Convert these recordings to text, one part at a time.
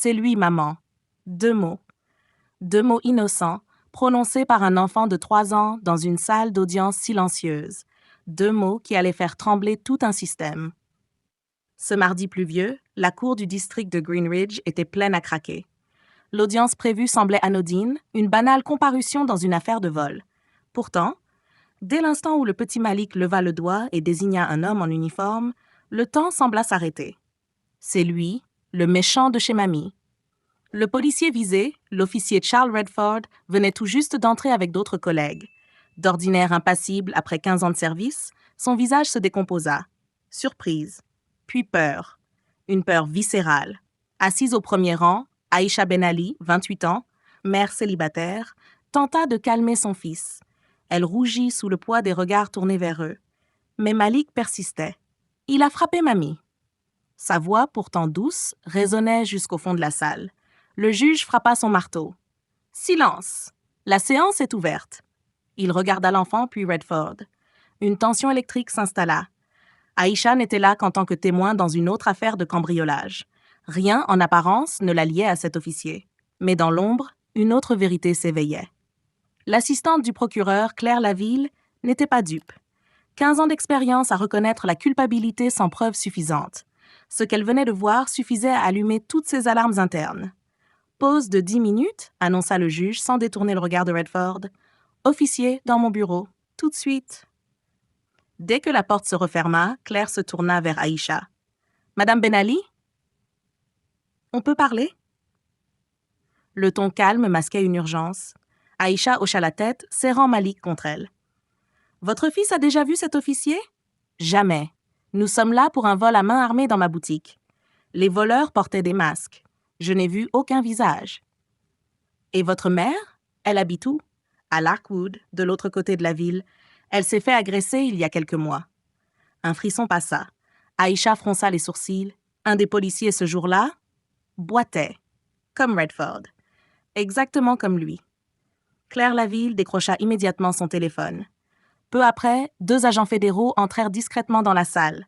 C'est lui, maman. 2 mots. 2 mots innocents, prononcés par un enfant de 3 ans dans une salle d'audience silencieuse. 2 mots qui allaient faire trembler tout un système. Ce mardi pluvieux, la cour du district de Greenridge était pleine à craquer. L'audience prévue semblait anodine, une banale comparution dans une affaire de vol. Pourtant, dès l'instant où le petit Malik leva le doigt et désigna un homme en uniforme, le temps sembla s'arrêter. C'est lui, le méchant de chez Mamie. Le policier visé, l'officier Charles Redford, venait tout juste d'entrer avec d'autres collègues. D'ordinaire impassible après 15 ans de service, son visage se décomposa. Surprise, puis peur. Une peur viscérale. Assise au premier rang, Aïcha Ben Ali, 28 ans, mère célibataire, tenta de calmer son fils. Elle rougit sous le poids des regards tournés vers eux. Mais Malik persistait. « Il a frappé Mamie. » Sa voix, pourtant douce, résonnait jusqu'au fond de la salle. Le juge frappa son marteau. « Silence! La séance est ouverte. » Il regarda l'enfant puis Redford. Une tension électrique s'installa. Aïcha n'était là qu'en tant que témoin dans une autre affaire de cambriolage. Rien, en apparence, ne la liait à cet officier. Mais dans l'ombre, une autre vérité s'éveillait. L'assistante du procureur, Claire Laville, n'était pas dupe. 15 ans d'expérience à reconnaître la culpabilité sans preuve suffisante. Ce qu'elle venait de voir suffisait à allumer toutes ses alarmes internes. « Pause de 10 minutes », annonça le juge sans détourner le regard de Redford. « Officier, dans mon bureau, tout de suite. » Dès que la porte se referma, Claire se tourna vers Aïcha. « Madame Ben Ali? On peut parler? » Le ton calme masquait une urgence. Aïcha hocha la tête, serrant Malik contre elle. « Votre fils a déjà vu cet officier? » ?»« Jamais. Nous sommes là pour un vol à main armée dans ma boutique. Les voleurs portaient des masques. Je n'ai vu aucun visage. »« Et votre mère? Elle habite où? » ?»« À Larkwood, de l'autre côté de la ville. Elle s'est fait agresser il y a quelques mois. » Un frisson passa. Aïcha fronça les sourcils. Un des policiers ce jour-là boitait, comme Redford. Exactement comme lui. Claire Laville décrocha immédiatement son téléphone. Peu après, 2 agents fédéraux entrèrent discrètement dans la salle.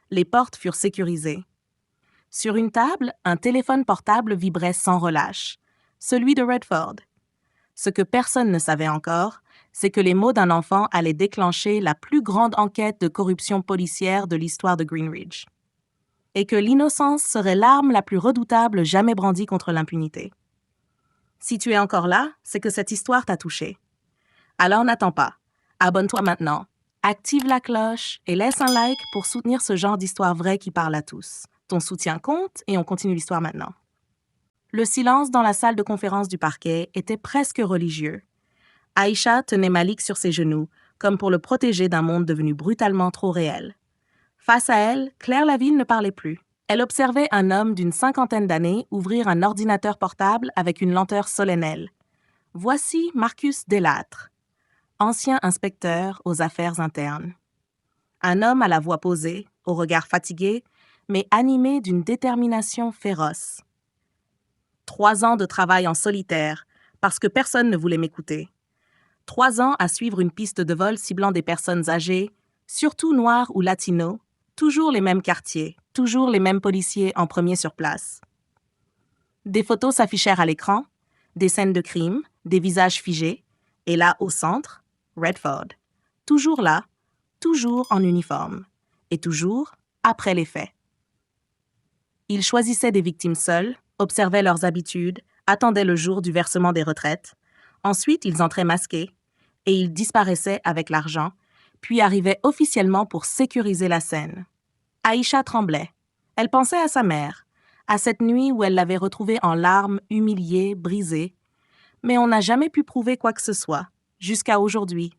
Les portes furent sécurisées. Sur une table, un téléphone portable vibrait sans relâche. Celui de Redford. Ce que personne ne savait encore, c'est que les mots d'un enfant allaient déclencher la plus grande enquête de corruption policière de l'histoire de Greenridge. Et que l'innocence serait l'arme la plus redoutable jamais brandie contre l'impunité. Si tu es encore là, c'est que cette histoire t'a touché. Alors n'attends pas. Abonne-toi maintenant. Active la cloche et laisse un like pour soutenir ce genre d'histoire vraie qui parle à tous. Ton soutien compte et on continue l'histoire maintenant. Le silence dans la salle de conférence du parquet était presque religieux. Aïcha tenait Malik sur ses genoux, comme pour le protéger d'un monde devenu brutalement trop réel. Face à elle, Claire Laville ne parlait plus. Elle observait un homme d'une 50aine d'années ouvrir un ordinateur portable avec une lenteur solennelle. Voici Marcus Delattre, ancien inspecteur aux affaires internes. Un homme à la voix posée, au regard fatigué, mais animé d'une détermination féroce. 3 ans de travail en solitaire, parce que personne ne voulait m'écouter. 3 ans à suivre une piste de vol ciblant des personnes âgées, surtout noires ou latinos, toujours les mêmes quartiers, toujours les mêmes policiers en premier sur place. Des photos s'affichèrent à l'écran, des scènes de crime, des visages figés, et là, au centre, Redford. Toujours là, toujours en uniforme, et toujours après les faits. Ils choisissaient des victimes seules, observaient leurs habitudes, attendaient le jour du versement des retraites. Ensuite, ils entraient masqués, et ils disparaissaient avec l'argent, puis arrivaient officiellement pour sécuriser la scène. Aïcha tremblait. Elle pensait à sa mère, à cette nuit où elle l'avait retrouvée en larmes, humiliée, brisée. Mais on n'a jamais pu prouver quoi que ce soit, jusqu'à aujourd'hui.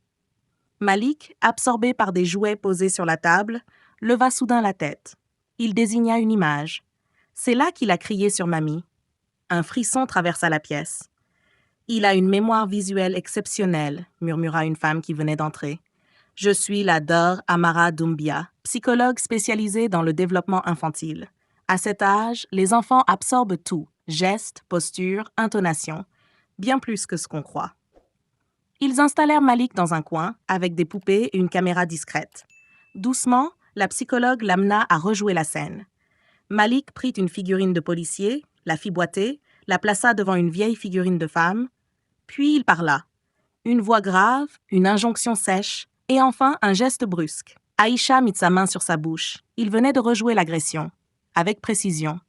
Malik, absorbé par des jouets posés sur la table, leva soudain la tête. Il désigna une image. C'est là qu'il a crié sur Mamie. Un frisson traversa la pièce. « Il a une mémoire visuelle exceptionnelle », murmura une femme qui venait d'entrer. « Je suis la Dor Amara Doumbia, psychologue spécialisée dans le développement infantile. À cet âge, les enfants absorbent tout, gestes, postures, intonations, bien plus que ce qu'on croit. » Ils installèrent Malik dans un coin, avec des poupées et une caméra discrète. Doucement, la psychologue l'amena à rejouer la scène. Malik prit une figurine de policier, la fit boiter, la plaça devant une vieille figurine de femme, puis il parla. Une voix grave, une injonction sèche, et enfin un geste brusque. Aïcha mit sa main sur sa bouche. Il venait de rejouer l'agression, avec précision.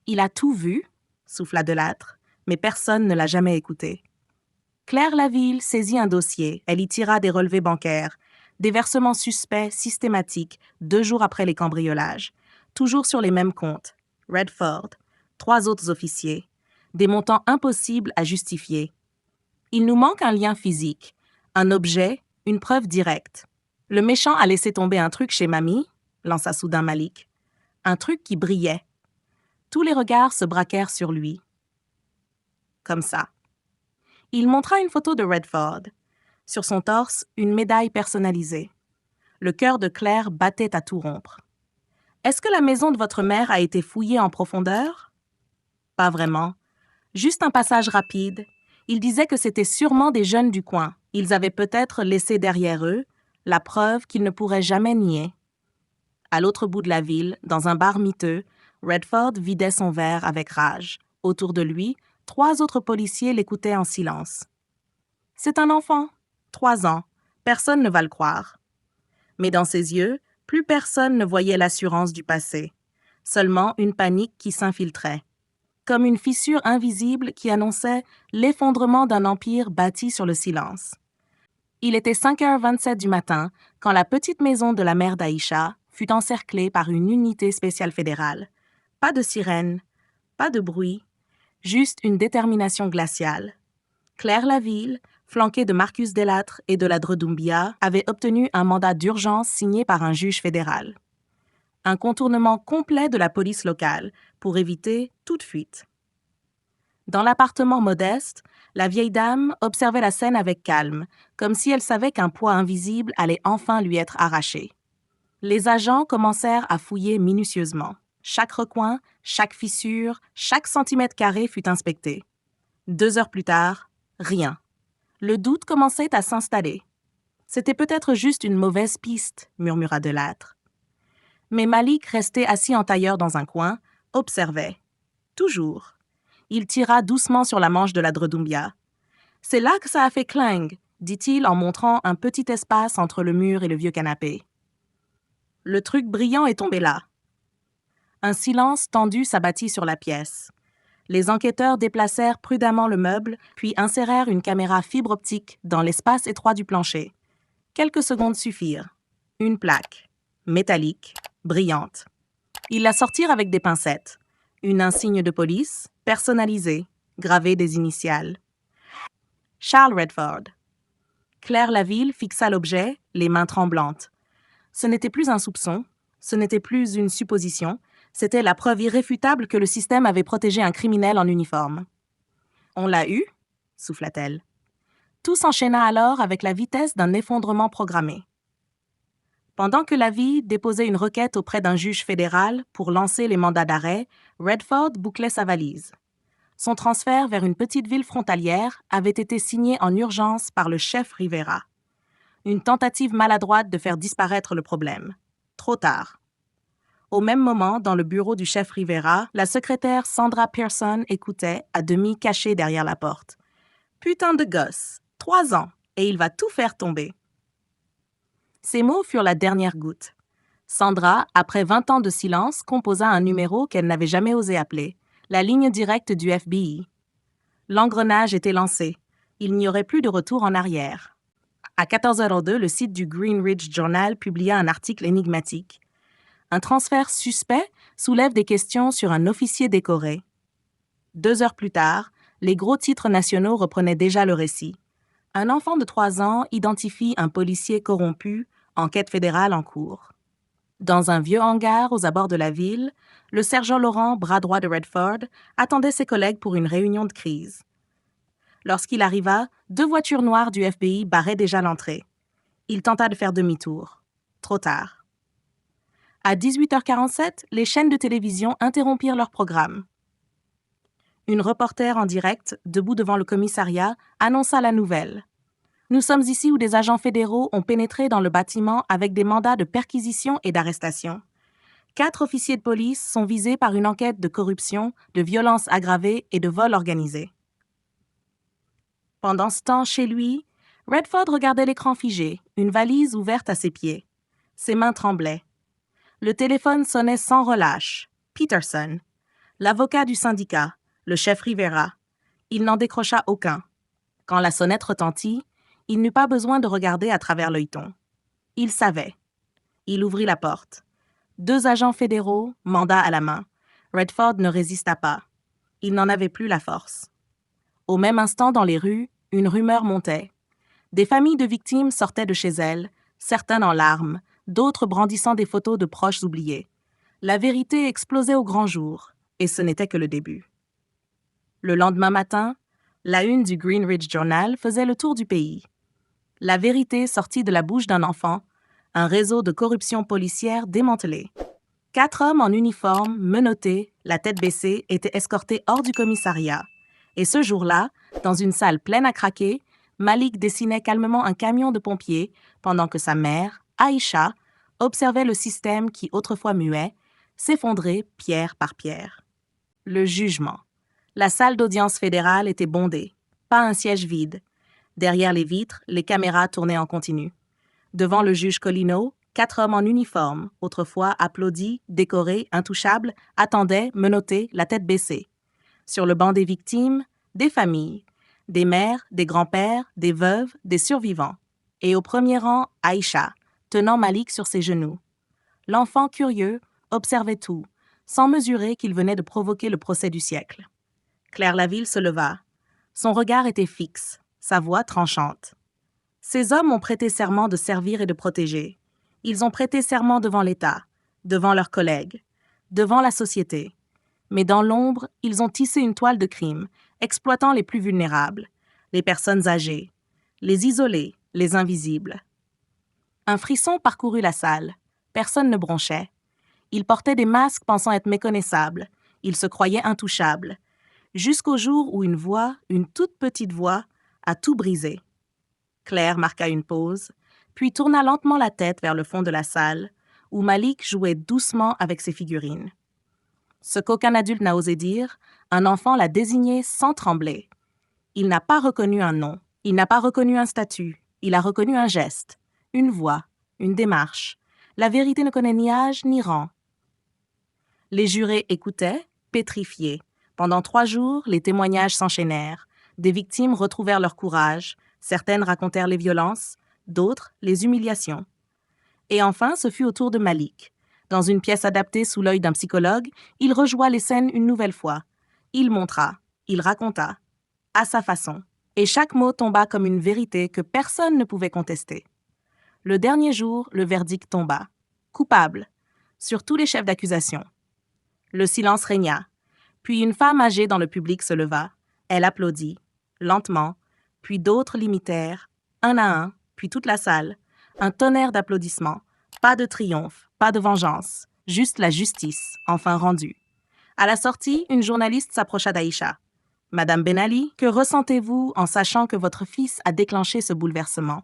Il a tout vu, souffla Delattre, mais personne ne l'a jamais écouté. Claire Laville saisit un dossier. Elle y tira des relevés bancaires, des versements suspects systématiques 2 jours après les cambriolages, toujours sur les mêmes comptes. Redford, 3 autres officiers, des montants impossibles à justifier. Il nous manque un lien physique, un objet, une preuve directe. Le méchant a laissé tomber un truc chez Mamie, lança soudain Malik. Un truc qui brillait. Tous les regards se braquèrent sur lui. Comme ça. Il montra une photo de Redford. Sur son torse, une médaille personnalisée. Le cœur de Claire battait à tout rompre. « Est-ce que la maison de votre mère a été fouillée en profondeur? » Pas vraiment. Juste un passage rapide. Il disait que c'était sûrement des jeunes du coin. Ils avaient peut-être laissé derrière eux la preuve qu'ils ne pourraient jamais nier. À l'autre bout de la ville, dans un bar miteux, Redford vidait son verre avec rage. Autour de lui, 3 autres policiers l'écoutaient en silence. « C'est un enfant, 3 ans. Personne ne va le croire. » Mais dans ses yeux, plus personne ne voyait l'assurance du passé. Seulement une panique qui s'infiltrait. Comme une fissure invisible qui annonçait l'effondrement d'un empire bâti sur le silence. Il était 5h27 du matin quand la petite maison de la mère d'Aïcha fut encerclée par une unité spéciale fédérale. Pas de sirène, pas de bruit, juste une détermination glaciale. Claire Laville, flanquée de Marcus Delattre et de Ladre Doumbia, avait obtenu un mandat d'urgence signé par un juge fédéral. Un contournement complet de la police locale pour éviter toute fuite. Dans l'appartement modeste, la vieille dame observait la scène avec calme, comme si elle savait qu'un poids invisible allait enfin lui être arraché. Les agents commencèrent à fouiller minutieusement. Chaque recoin, chaque fissure, chaque centimètre carré fut inspecté. 2 heures plus tard, rien. Le doute commençait à s'installer. C'était peut-être juste une mauvaise piste, murmura Delattre. Mais Malik restait assis en tailleur dans un coin, observait. Toujours. Il tira doucement sur la manche de Ladre Doumbia. « C'est là que ça a fait cling », dit-il en montrant un petit espace entre le mur et le vieux canapé. Le truc brillant est tombé là. Un silence tendu s'abattit sur la pièce. Les enquêteurs déplacèrent prudemment le meuble, puis insérèrent une caméra fibre optique dans l'espace étroit du plancher. Quelques secondes suffirent. Une plaque, métallique, brillante. Ils la sortirent avec des pincettes. Une insigne de police, personnalisée, gravée des initiales. Charles Redford. Claire Laville fixa l'objet, les mains tremblantes. Ce n'était plus un soupçon, ce n'était plus une supposition, c'était la preuve irréfutable que le système avait protégé un criminel en uniforme. « On l'a eu ?» souffla-t-elle. Tout s'enchaîna alors avec la vitesse d'un effondrement programmé. Pendant que Laville déposait une requête auprès d'un juge fédéral pour lancer les mandats d'arrêt, Redford bouclait sa valise. Son transfert vers une petite ville frontalière avait été signé en urgence par le chef Rivera. Une tentative maladroite de faire disparaître le problème. Trop tard. Au même moment, dans le bureau du chef Rivera, la secrétaire Sandra Pearson écoutait, à demi cachée derrière la porte. « Putain de gosse, 3 ans, et il va tout faire tomber. » Ces mots furent la dernière goutte. Sandra, après 20 ans de silence, composa un numéro qu'elle n'avait jamais osé appeler, la ligne directe du FBI. L'engrenage était lancé. Il n'y aurait plus de retour en arrière. À 14h02, le site du Greenwich Journal publia un article énigmatique. Un transfert suspect soulève des questions sur un officier décoré. 2 heures plus tard, les gros titres nationaux reprenaient déjà le récit. Un enfant de 3 ans identifie un policier corrompu, enquête fédérale en cours. Dans un vieux hangar aux abords de la ville, le sergent Laurent, bras droit de Redford, attendait ses collègues pour une réunion de crise. Lorsqu'il arriva, 2 voitures noires du FBI barraient déjà l'entrée. Il tenta de faire demi-tour. Trop tard. À 18h47, les chaînes de télévision interrompirent leur programme. Une reporter en direct, debout devant le commissariat, annonça la nouvelle. « Nous sommes ici où des agents fédéraux ont pénétré dans le bâtiment avec des mandats de perquisition et d'arrestation. 4 officiers de police sont visés par une enquête de corruption, de violence aggravée et de vol organisé. Pendant ce temps, chez lui, Redford regardait l'écran figé, une valise ouverte à ses pieds. Ses mains tremblaient. Le téléphone sonnait sans relâche. Peterson, l'avocat du syndicat, le chef Rivera. Il n'en décrocha aucun. Quand la sonnette retentit, il n'eut pas besoin de regarder à travers l'œilleton. Il savait. Il ouvrit la porte. 2 agents fédéraux, mandat à la main. Redford ne résista pas. Il n'en avait plus la force. Au même instant, dans les rues, une rumeur montait. Des familles de victimes sortaient de chez elles, certaines en larmes, d'autres brandissant des photos de proches oubliés. La vérité explosait au grand jour, et ce n'était que le début. Le lendemain matin, la une du Greenwich Journal faisait le tour du pays. La vérité sortie de la bouche d'un enfant, un réseau de corruption policière démantelé. 4 hommes en uniforme, menottés, la tête baissée, étaient escortés hors du commissariat. Et ce jour-là, dans une salle pleine à craquer, Malik dessinait calmement un camion de pompiers pendant que sa mère, Aïcha, observait le système qui, autrefois muet, s'effondrer pierre par pierre. Le jugement. La salle d'audience fédérale était bondée. Pas un siège vide. Derrière les vitres, les caméras tournaient en continu. Devant le juge Colino, 4 hommes en uniforme, autrefois applaudis, décorés, intouchables, attendaient, menottés, la tête baissée. Sur le banc des victimes, des familles, des mères, des grands-pères, des veuves, des survivants. Et au premier rang, Aïcha, tenant Malik sur ses genoux. L'enfant curieux observait tout, sans mesurer qu'il venait de provoquer le procès du siècle. Claire Laville se leva. Son regard était fixe, sa voix tranchante. Ces hommes ont prêté serment de servir et de protéger. Ils ont prêté serment devant l'État, devant leurs collègues, devant la société. Mais dans l'ombre, ils ont tissé une toile de crime, exploitant les plus vulnérables, les personnes âgées, les isolés, les invisibles. Un frisson parcourut la salle. Personne ne bronchait. Ils portaient des masques pensant être méconnaissables. Ils se croyaient intouchables. Jusqu'au jour où une voix, une toute petite voix, a tout brisé. Claire marqua une pause, puis tourna lentement la tête vers le fond de la salle, où Malik jouait doucement avec ses figurines. Ce qu'aucun adulte n'a osé dire, un enfant l'a désigné sans trembler. Il n'a pas reconnu un nom, il n'a pas reconnu un statut, il a reconnu un geste, une voix, une démarche. La vérité ne connaît ni âge ni rang. Les jurés écoutaient, pétrifiés. Pendant 3 jours, les témoignages s'enchaînèrent. Des victimes retrouvèrent leur courage. Certaines racontèrent les violences, d'autres les humiliations. Et enfin, ce fut au tour de Malik. Dans une pièce adaptée sous l'œil d'un psychologue, il rejoua les scènes une nouvelle fois. Il montra, il raconta, à sa façon. Et chaque mot tomba comme une vérité que personne ne pouvait contester. Le dernier jour, le verdict tomba. Coupable, sur tous les chefs d'accusation. Le silence régna. Puis une femme âgée dans le public se leva. Elle applaudit, lentement, puis d'autres l'imitèrent, un à un, puis toute la salle. Un tonnerre d'applaudissements. Pas de triomphe, pas de vengeance, juste la justice, enfin rendue. À la sortie, une journaliste s'approcha d'Aïcha. « Madame Ben Ali, que ressentez-vous en sachant que votre fils a déclenché ce bouleversement ?»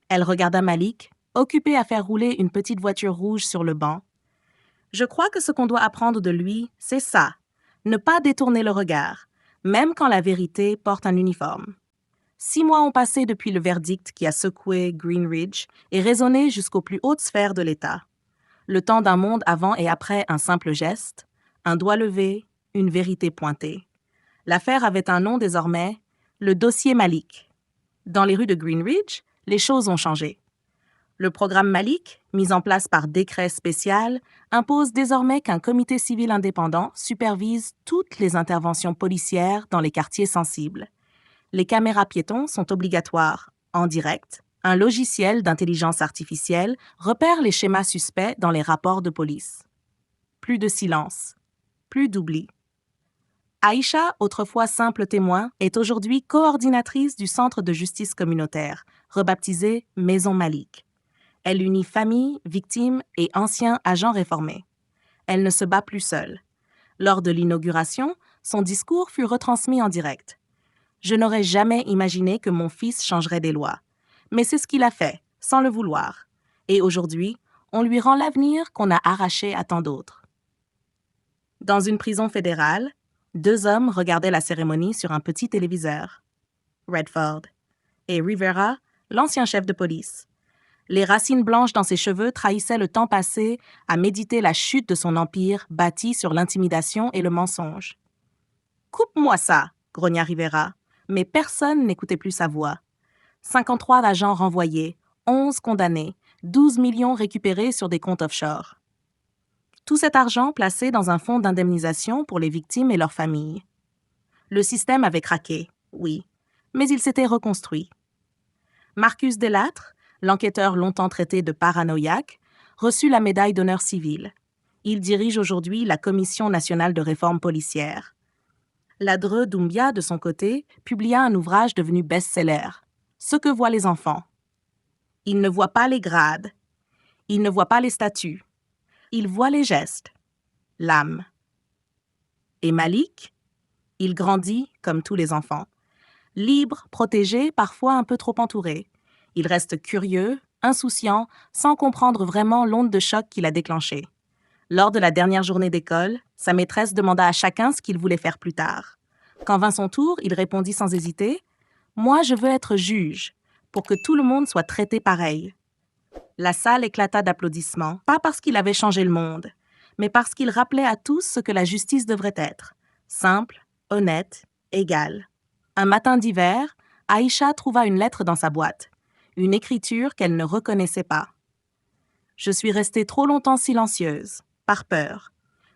Elle regarda Malik, occupé à faire rouler une petite voiture rouge sur le banc. « Je crois que ce qu'on doit apprendre de lui, c'est ça, ne pas détourner le regard, même quand la vérité porte un uniforme. » 6 mois ont passé depuis le verdict qui a secoué Greenwich et résonné jusqu'aux plus hautes sphères de l'État. Le temps d'un monde avant et après un simple geste, un doigt levé, une vérité pointée. L'affaire avait un nom désormais, le dossier Malik. Dans les rues de Greenwich, les choses ont changé. Le programme Malik, mis en place par décret spécial, impose désormais qu'un comité civil indépendant supervise toutes les interventions policières dans les quartiers sensibles. Les caméras piétons sont obligatoires, en direct. Un logiciel d'intelligence artificielle repère les schémas suspects dans les rapports de police. Plus de silence, plus d'oubli. Aïcha, autrefois simple témoin, est aujourd'hui coordinatrice du Centre de justice communautaire, rebaptisé Maison Malik. Elle unit familles, victimes et anciens agents réformés. Elle ne se bat plus seule. Lors de l'inauguration, son discours fut retransmis en direct. « Je n'aurais jamais imaginé que mon fils changerait des lois. Mais c'est ce qu'il a fait, sans le vouloir. Et aujourd'hui, On lui rend l'avenir qu'on a arraché à tant d'autres. Dans une prison fédérale, 2 hommes regardaient la cérémonie sur un petit téléviseur. Redford et Rivera, l'ancien chef de police. Les racines blanches dans ses cheveux trahissaient le temps passé à méditer la chute de son empire bâti sur l'intimidation et le mensonge. « Coupe-moi ça !» grogna Rivera, mais personne n'écoutait plus sa voix. 53 agents renvoyés, 11 condamnés, 12 millions récupérés sur des comptes offshore. Tout cet argent placé dans un fonds d'indemnisation pour les victimes et leurs familles. Le système avait craqué, oui, mais il s'était reconstruit. Marcus Delattre, l'enquêteur longtemps traité de paranoïaque, reçut la médaille d'honneur civil. Il dirige aujourd'hui la Commission nationale de réforme policière. Ladreux Doumbia, de son côté, publia un ouvrage devenu best-seller, « Ce que voient les enfants ». Il ne voit pas les grades, il ne voit pas les statuts, il voit les gestes, l'âme. Et Malik? Il grandit comme tous les enfants. Libre, protégé, parfois un peu trop entouré. Il reste curieux, insouciant, sans comprendre vraiment l'onde de choc qu'il a déclenchée. Lors de la dernière journée d'école, sa maîtresse demanda à chacun ce qu'il voulait faire plus tard. Quand vint son tour, il répondit sans hésiter « Moi, je veux être juge, pour que tout le monde soit traité pareil. » La salle éclata d'applaudissements, pas parce qu'il avait changé le monde, mais parce qu'il rappelait à tous ce que la justice devrait être. Simple, honnête, égale. Un matin d'hiver, Aïcha trouva une lettre dans sa boîte, une écriture qu'elle ne reconnaissait pas. « Je suis restée trop longtemps silencieuse, par peur,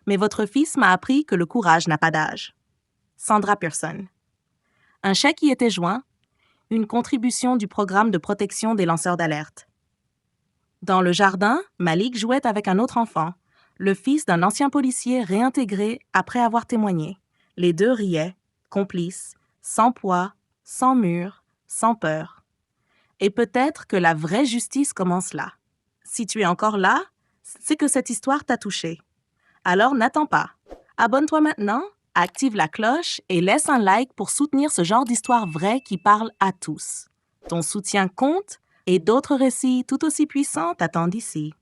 mais votre fils m'a appris que le courage n'a pas d'âge. Sandra Pearson. » Un chèque y était joint, une contribution du programme de protection des lanceurs d'alerte. Dans le jardin, Malik jouait avec un autre enfant, le fils d'un ancien policier réintégré après avoir témoigné. Les deux riaient, complices, sans poids, sans mur, sans peur. Et peut-être que la vraie justice commence là. Si tu es encore là, c'est que cette histoire t'a touché. Alors n'attends pas. Abonne-toi maintenant, active la cloche et laisse un like pour soutenir ce genre d'histoire vraie qui parle à tous. Ton soutien compte et d'autres récits tout aussi puissants t'attendent ici.